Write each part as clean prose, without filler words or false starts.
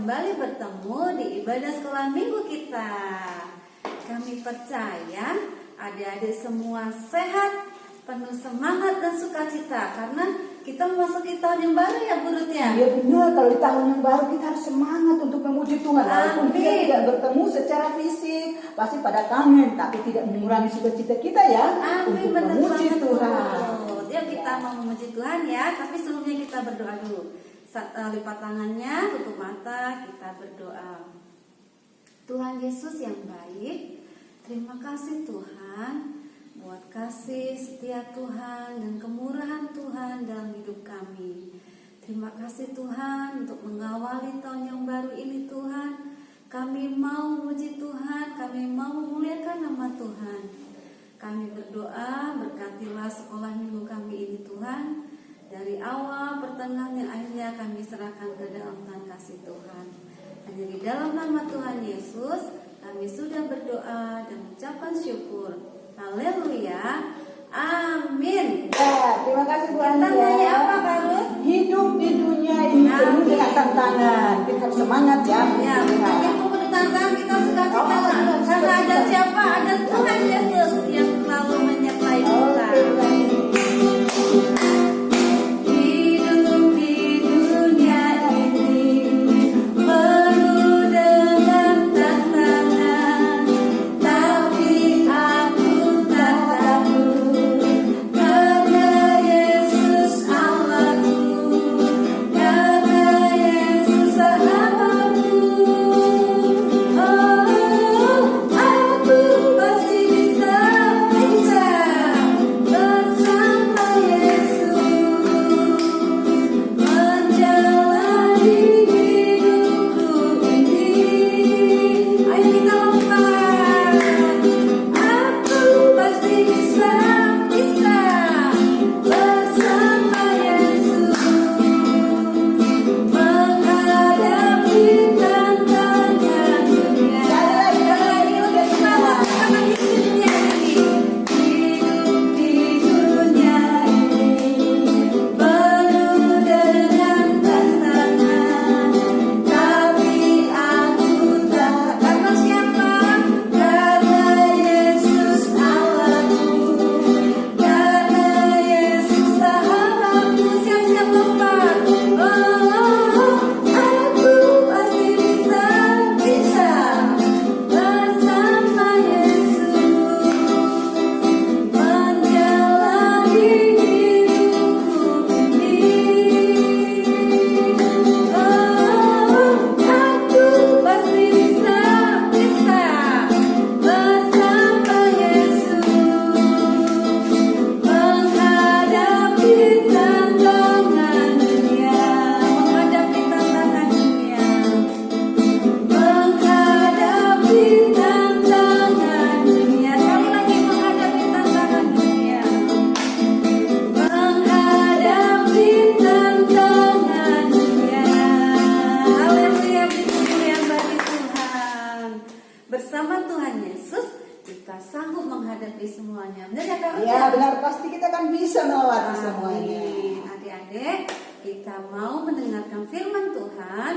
kembali bertemu di ibadah sekolah minggu kita. Kami percaya adik-adik semua sehat, penuh semangat dan sukacita karena kita memasuki tahun yang baru ya Bu Ruth ya. Iya benar, kalau di tahun yang baru kita harus semangat untuk memuji Tuhan. Walaupun kita tidak bertemu secara fisik, pasti pada kangen, tapi tidak mengurangi sukacita kita ya. Amin, untuk memuji Tuhan. Yuk kita mau memuji Tuhan ya, tapi sebelumnya kita berdoa dulu. Lipat tangannya, tutup mata, kita berdoa. Tuhan Yesus yang baik, terima kasih Tuhan buat kasih setia Tuhan dan kemurahan Tuhan dalam hidup kami. Terima kasih Tuhan untuk mengawali tahun yang baru ini Tuhan. Kami mau memuji Tuhan, kami mau memuliakan nama Tuhan. Kami berdoa, berkatilah sekolah minggu kami ini Tuhan. Dari awal, pertengahan, dan akhirnya kami serahkan ke dalam tangan kasih Tuhan. Hanya di dalam nama Tuhan Yesus, kami sudah berdoa dan mengucapkan syukur. Haleluya, amin. Ya, terima kasih Bu Andi. Tantangannya apa Kak Ruth? Hidup di dunia ini penuh dengan tantangan. Kita harus semangat ya. Ya, yang mau tantangan kita suka cita. Karena ada siapa? Ada Tuhan Yesus yang selalu menyertai kita. Bersama Tuhan Yesus kita sanggup menghadapi semuanya. Benar ya Kak Ruth? Ya benar, pasti kita akan bisa melewati semuanya. Adik-adik, kita mau mendengarkan firman Tuhan.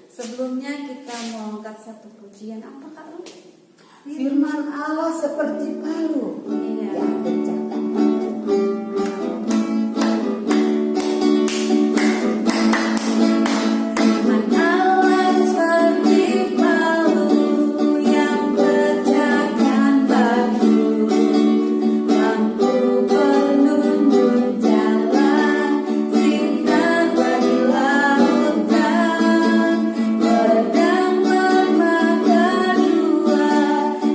Sebelumnya kita mau angkat satu pujian. Apa Kak Ruth? Firman Allah seperti palu yang bercakap.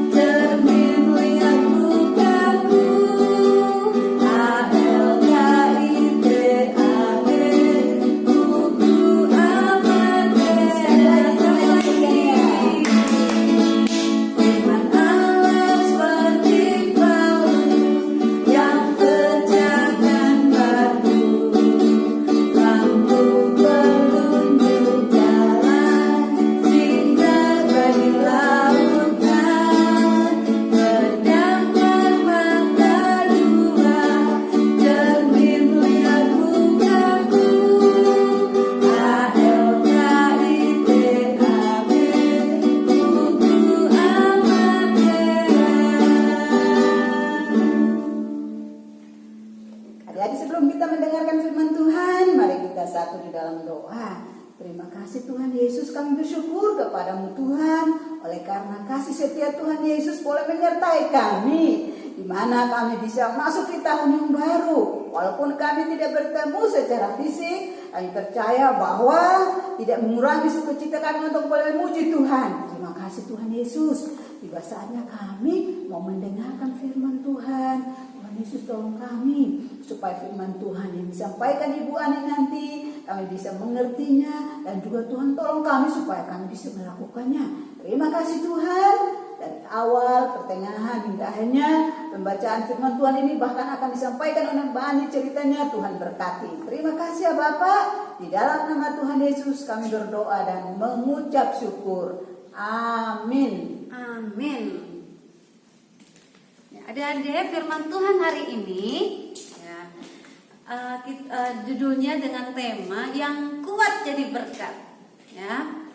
Cermin lihat mukaku. kasih Tuhan Yesus kami bersyukur kepadamu Tuhan. Oleh karena kasih setia Tuhan Yesus boleh menyertai kami, di mana kami bisa masuk di tahun yang baru. Walaupun kami tidak bertemu secara fisik, kami percaya bahwa tidak mengurangi sukacita kami untuk boleh memuji Tuhan. Terima kasih Tuhan Yesus. Tiba saatnya kami mau mendengarkan firman Tuhan. Tuhan Yesus tolong kami supaya firman Tuhan yang disampaikan Ibu Ani nanti kami bisa mengertinya, dan juga Tuhan tolong kami supaya kami bisa melakukannya. Terima kasih Tuhan. Dari awal, pertengahan hingga akhirnya pembacaan firman Tuhan ini bahkan akan disampaikan oleh Mbak Ani ceritanya. Tuhan berkati. Terima kasih ya Bapak. Di dalam nama Tuhan Yesus kami berdoa dan mengucap syukur. Amin. Amin. Ya, adik-adik, firman Tuhan hari ini ya, judulnya dengan tema yang kuat jadi berkat. Ya,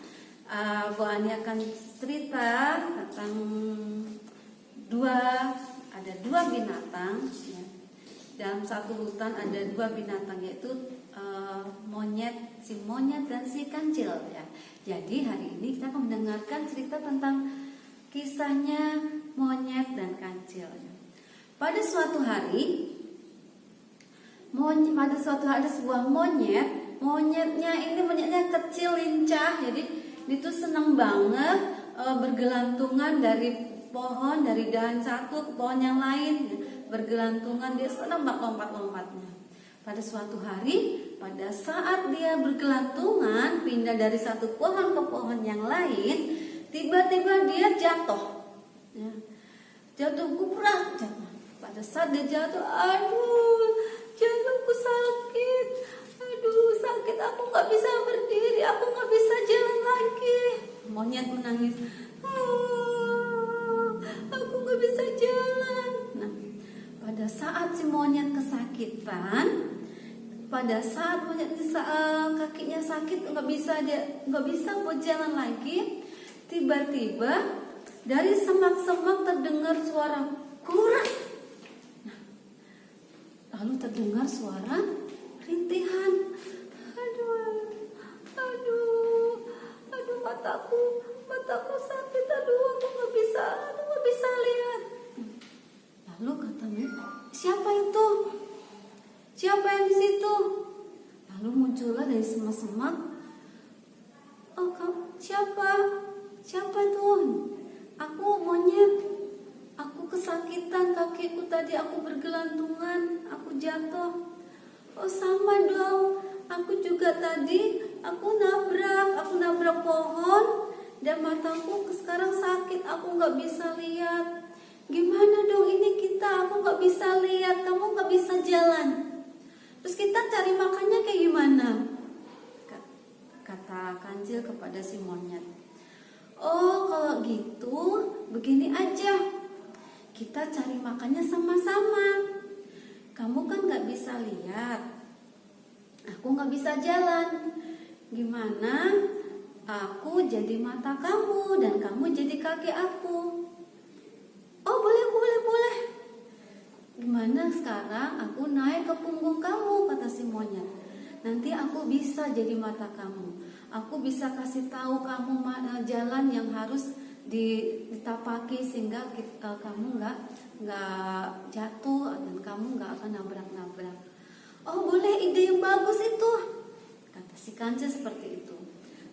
Bu Ani akan cerita tentang ada dua binatang. Ya. Dalam satu hutan ada dua binatang, yaitu si monyet dan si kancil. Ya. Jadi hari ini kita akan mendengarkan cerita tentang kisahnya monyet dan kancil. Pada suatu hari ada sebuah monyetnya kecil, lincah. Jadi itu senang banget bergelantungan dari dahan satu ke pohon yang lain, bergelantungan. Dia senang banget lompat-lompatnya. Pada suatu hari, pada saat dia bergelantungan pindah dari satu pohon ke pohon yang lain, tiba-tiba dia jatuh. Ya. Jatuh gubrak. Pada saat dia jatuh, aduh, jantungku sakit. Aduh, sakit, aku gak bisa berdiri, aku gak bisa jalan lagi. Monyet menangis. Aku gak bisa jalan. Nah, pada saat si monyet kesakitan, pada saat monyet kakinya sakit, nggak bisa buat jalan lagi, tiba-tiba dari semak-semak terdengar suara kurak. Nah, lalu terdengar suara rintihan. Aduh, mataku sakit. Aduh, aku nggak bisa lihat. Lalu katanya, siapa itu? Siapa yang di situ? Lalu muncullah dari semak-semak. Oh, siapa? Siapa Tuhan? Aku monyet. Aku kesakitan kakiku tadi, aku bergelantungan, aku jatuh. Oh, sama dong. Aku juga tadi, aku nabrak pohon dan mataku sekarang sakit, aku nggak bisa lihat. Gimana dong ini kita? Aku nggak bisa lihat, kamu nggak bisa jalan. Terus kita cari makannya kayak gimana? Kata kancil kepada si monyet. Oh, kalau gitu begini aja, kita cari makannya sama-sama. Kamu kan gak bisa lihat, aku gak bisa jalan. Gimana aku jadi mata kamu dan kamu jadi kaki aku? Oh, boleh. Gimana sekarang aku naik ke punggung kamu, kata si monyet. Nanti aku bisa jadi mata kamu. Aku bisa kasih tahu kamu jalan yang harus ditapaki sehingga kamu nggak jatuh dan kamu nggak akan nabrak-nabrak. Oh, boleh, ide yang bagus itu, kata si kancil seperti itu.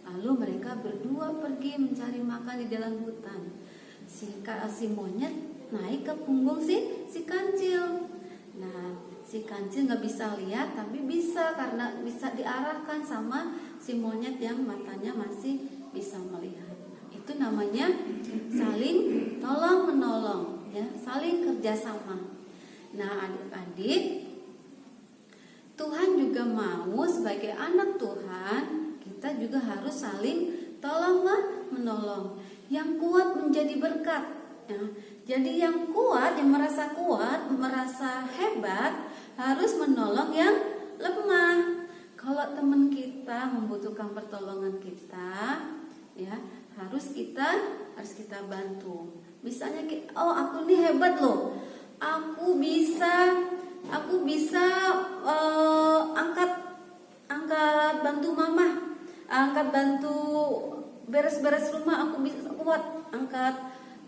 Lalu mereka berdua pergi mencari makan di dalam hutan. Si monyet naik ke punggung si kancil. Nah, si kancil nggak bisa lihat, tapi bisa karena bisa diarahkan sama si monyet yang matanya masih bisa melihat. Itu namanya saling tolong menolong, ya, saling kerjasama. Nah, adik-adik, Tuhan juga mau sebagai anak Tuhan kita juga harus saling tolong menolong. Yang kuat menjadi berkat. Ya. Jadi yang kuat, yang merasa hebat, harus menolong yang lemah. Kalau teman kita membutuhkan pertolongan kita, ya harus kita bantu. Misalnya, oh aku ini hebat loh, aku bisa angkat bantu mama, angkat bantu beres-beres rumah, aku bisa kuat angkat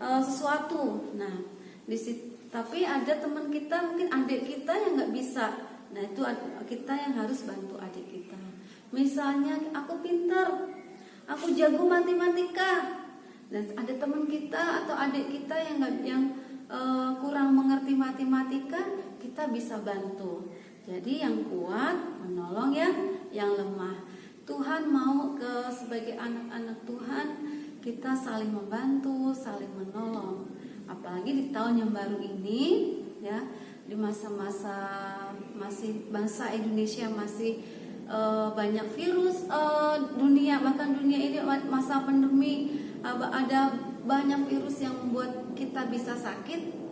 sesuatu. Nah, tapi ada teman kita, mungkin adik kita yang nggak bisa. Nah, itu kita yang harus bantu adik kita. Misalnya aku pintar, aku jago matematika. Dan ada teman kita atau adik kita yang kurang mengerti matematika, kita bisa bantu. Jadi yang kuat menolong yang lemah. Tuhan mau sebagai anak-anak Tuhan kita saling membantu, saling menolong. Apalagi di tahun yang baru ini, ya, di masa-masa masih bangsa Indonesia masih banyak virus, bahkan dunia ini masa pandemi, ada banyak virus yang membuat kita bisa sakit.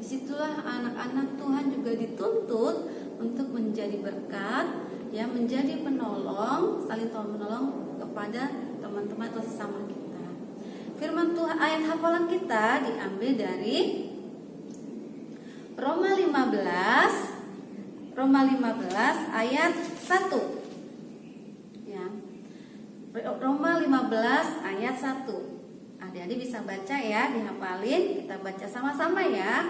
Disitulah anak-anak Tuhan juga dituntut untuk menjadi berkat, ya, menjadi penolong, saling tolong menolong kepada teman-teman atau sesama kita. Firman Tuhan, ayat hafalan kita diambil dari Roma 15 ayat 1. Ya. Roma 15 ayat 1. Adik-adik bisa baca ya, dihafalin, kita baca sama-sama ya.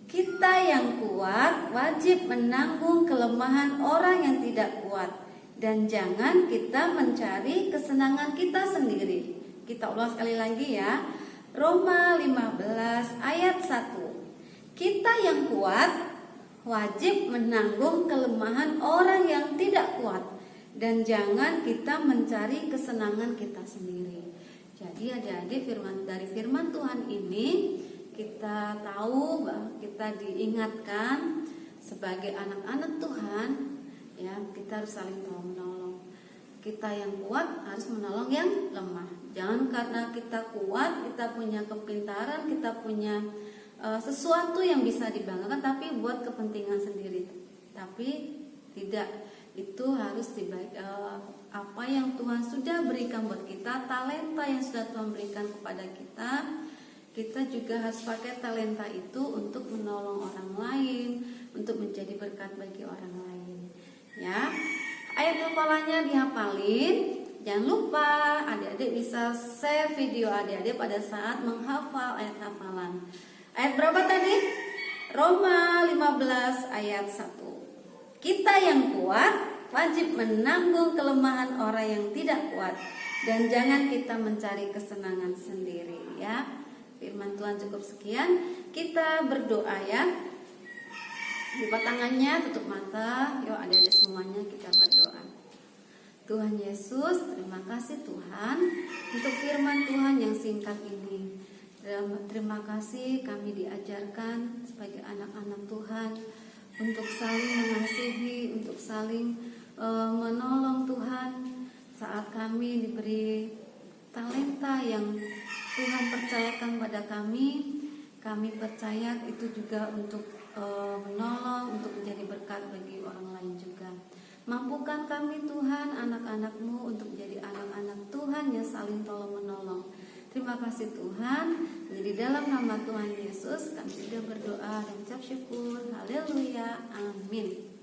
Kita yang kuat wajib menanggung kelemahan orang yang tidak kuat, dan jangan kita mencari kesenangan kita sendiri. Kita ulang sekali lagi ya. Roma 15 ayat 1. Kita yang kuat wajib menanggung kelemahan orang yang tidak kuat, dan jangan kita mencari kesenangan kita sendiri. Jadi adik-adik, dari firman Tuhan ini kita tahu bahwa kita diingatkan sebagai anak-anak Tuhan, ya, kita harus saling tolong menolong. Kita yang kuat harus menolong yang lemah. Jangan karena kita kuat, kita punya kepintaran, kita punya sesuatu yang bisa dibanggakan, tapi buat kepentingan sendiri. Tapi tidak, itu harus apa yang Tuhan sudah berikan buat kita, talenta yang sudah Tuhan berikan kepada kita. Kita juga harus pakai talenta itu untuk menolong orang lain, untuk menjadi berkat bagi orang lain. Ya, ayat hafalannya dihafalin. Jangan lupa adik-adik bisa save video adik-adik pada saat menghafal ayat hafalan. Ayat berapa tadi? Roma 15 ayat 1. Kita yang kuat wajib menanggung kelemahan orang yang tidak kuat, dan jangan kita mencari kesenangan sendiri, ya. Firman Tuhan cukup sekian. Kita berdoa ya. Lipat tangannya, tutup mata. Yuk adik-adik semuanya kita berdoa. Tuhan Yesus, terima kasih Tuhan untuk firman Tuhan yang singkat ini. Terima kasih kami diajarkan sebagai anak-anak Tuhan untuk saling mengasihi, untuk saling menolong Tuhan saat kami diberi talenta yang Tuhan percayakan pada kami. Kami percaya itu juga untuk menolong, untuk menjadi berkat bagi orang lain juga. Mampukan kami Tuhan, anak-anak-Mu, untuk menjadi anak-anak Tuhan yang saling tolong menolong. Terima kasih Tuhan. Jadi dalam nama Tuhan Yesus kami sudah berdoa dan ucap syukur. Haleluya. Amin.